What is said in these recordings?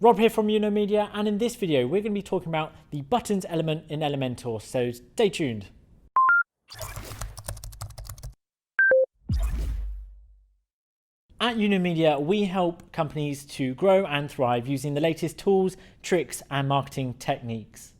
Rob here from Media, and in this video we're going to be talking about the buttons element in Elementor, so stay tuned. At Media, we help companies to grow and thrive using the latest tools, tricks and marketing techniques.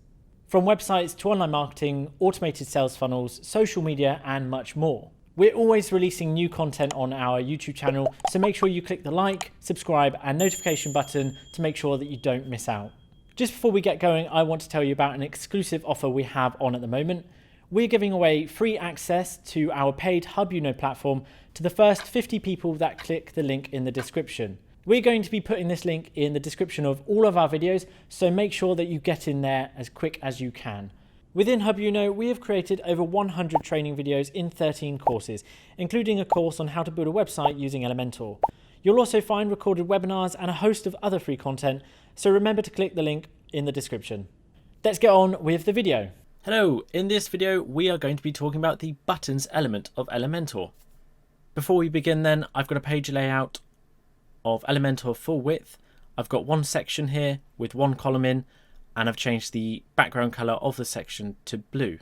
From websites to online marketing, automated sales funnels, social media and much more. We're always releasing new content on our YouTube channel, so make sure you click the like, subscribe and notification button to make sure that you don't miss out. Just before we get going, I want to tell you about an exclusive offer we have on at the moment. We're giving away free access to our paid Hub platform to the first 50 people that click the link in the description. We're going to be putting this link in the description of all of our videos, so make sure that you get in there as quick as you can. Within Hub we have created over 100 training videos in 13 courses, including a course on how to build a website using Elementor. You'll also find recorded webinars and a host of other free content, so remember to click the link in the description. Let's get on with the video. Hello, in this video we are going to be talking about the buttons element of Elementor. Before we begin then, I've got a page layout of Elementor full width. I've got one section here with one column in, and I've changed the background color of the section to blue.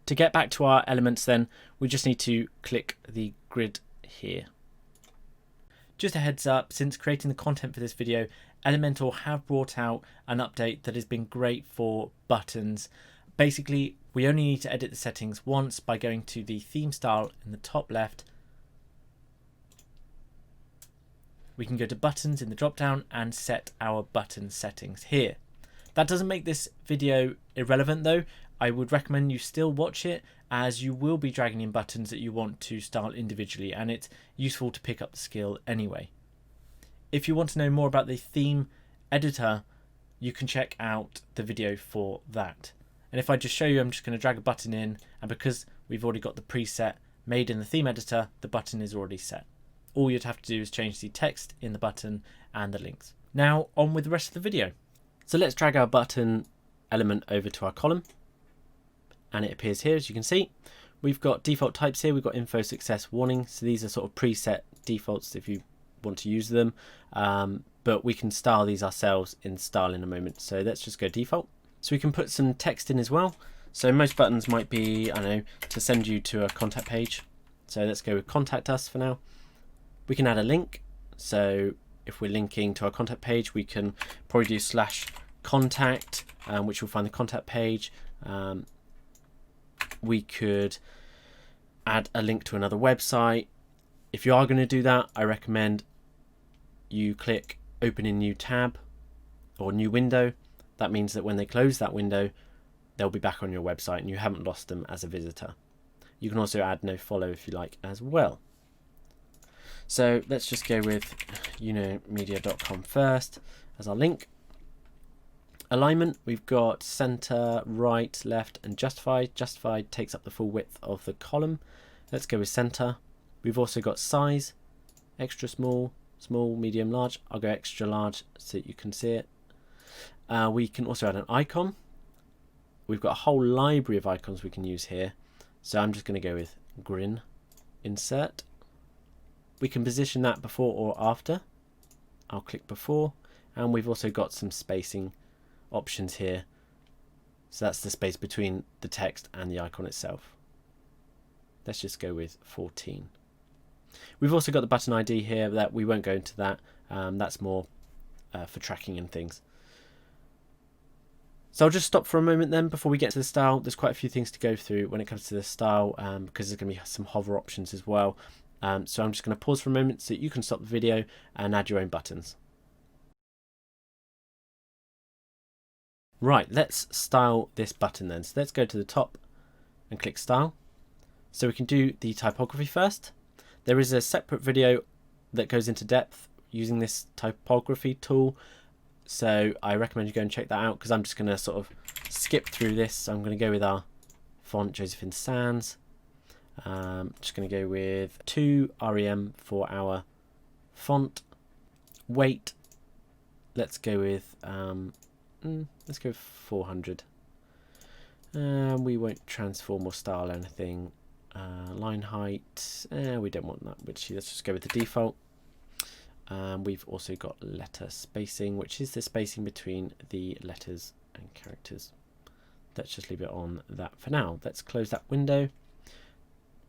To get back to our elements then, we just need to click the grid here. Just a heads up, since creating the content for this video, Elementor have brought out an update that has been great for buttons. Basically, we only need to edit the settings once by going to the theme style in the top left. We can go to buttons in the drop down and set our button settings here. That doesn't make this video irrelevant though. I would recommend you still watch it, as you will be dragging in buttons that you want to style individually, and it's useful to pick up the skill anyway. If you want to know more about the theme editor, you can check out the video for that. And if I just show you, I'm just going to drag a button in, and because we've already got the preset made in the theme editor, the button is already set. All you'd have to do is change the text in the button and the links. Now on with the rest of the video. So let's drag our button element over to our column, and it appears here. As you can see, we've got default types here. We've got info, success, warning. So these are sort of preset defaults if you want to use them, but we can style these ourselves in style in a moment. So let's just go default. So we can put some text in as well. So most buttons might be, I don't know, to send you to a contact page. So let's go with contact us for now. We can add a link. So if we're linking to our contact page, we can probably do /contact, which will find the contact page. We could add a link to another website. If you are going to do that, I recommend you click open in new tab or new window. That means that when they close that window, they'll be back on your website and you haven't lost them as a visitor. You can also add no follow if you like as well. So let's just go with media.com first as our link. Alignment, we've got center, right, left and justified. Justified takes up the full width of the column. Let's go with center. We've also got size, extra small, small, medium, large. I'll go extra large so that you can see it. We can also add an icon. We've got a whole library of icons we can use here. So I'm just going to go with grin, insert. We can position that before or after. I'll click before, and we've also got some spacing options here. So that's the space between the text and the icon itself. Let's just go with 14. We've also got the button ID here, that we won't go into that. That's more for tracking and things. So I'll just stop for a moment then before we get to the style. There's quite a few things to go through when it comes to the style, because there's going to be some hover options as well. So I'm just going to pause for a moment so that you can stop the video and add your own buttons. Right, let's style this button then. So let's go to the top and click style. So we can do the typography first. There is a separate video that goes into depth using this typography tool. So I recommend you go and check that out, because I'm just going to sort of skip through this. So I'm going to go with our font Josephine Sands. Just going to go with 2 rem for our font. Weight, let's go with 400. We won't transform or style anything. Line height, we don't want that, which let's just go with the default. We've also got letter spacing, which is the spacing between the letters and characters. Let's just leave it on that for now. Let's close that window.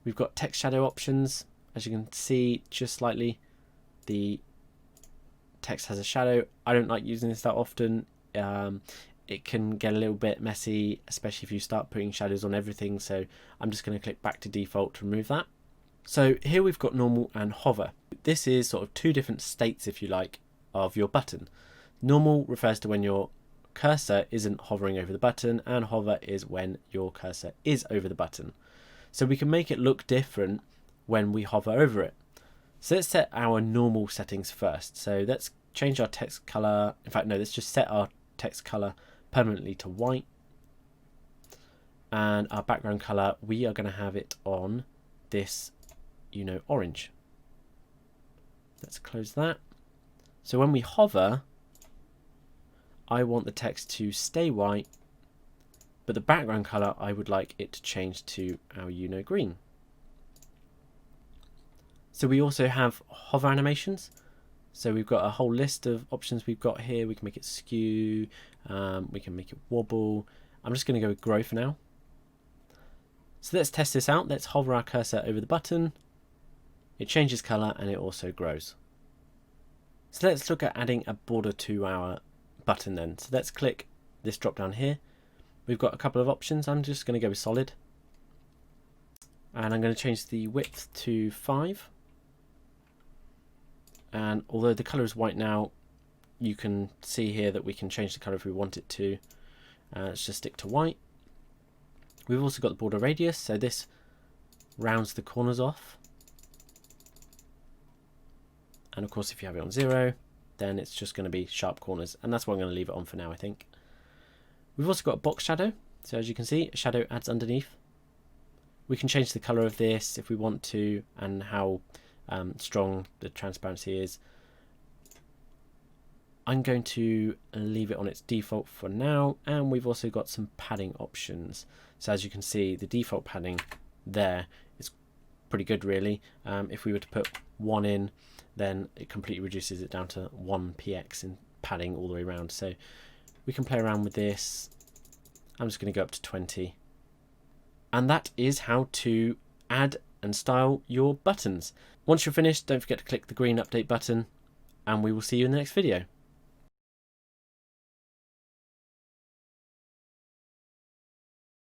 We've got text shadow options. As you can see, just slightly, the text has a shadow. I don't like using this that often. It can get a little bit messy, especially if you start putting shadows on everything. So I'm just going to click back to default to remove that. So here we've got normal and hover. This is sort of two different states, if you like, of your button. Normal refers to when your cursor isn't hovering over the button, and hover is when your cursor is over the button. So we can make it look different when we hover over it. So let's set our normal settings first. So let's change our text color. In fact, no, let's just set our text color permanently to white. And our background color, we are going to have it on this, orange. Let's close that. So when we hover, I want the text to stay white, but the background color, I would like it to change to our green. So we also have hover animations. So we've got a whole list of options we've got here. We can make it skew, we can make it wobble. I'm just going to go with grow for now. So let's test this out. Let's hover our cursor over the button. It changes color and it also grows. So let's look at adding a border to our button then. So let's click this drop down here. We've got a couple of options. I'm just going to go with solid. And I'm going to change the width to 5. And although the color is white now, you can see here that we can change the color if we want it to. Let's just stick to white. We've also got the border radius, so this rounds the corners off. And of course, if you have it on 0, then it's just going to be sharp corners. And that's what I'm going to leave it on for now, I think. We've also got a box shadow. So as you can see, a shadow adds underneath. We can change the color of this if we want to, and how strong the transparency is. I'm going to leave it on its default for now, and we've also got some padding options. So as you can see, the default padding there is pretty good, really. If we were to put 1 in, then it completely reduces it down to 1px in padding all the way around. So we can play around with this. I'm just going to go up to 20. And that is how to add and style your buttons. Once you're finished, don't forget to click the green update button, and we will see you in the next video.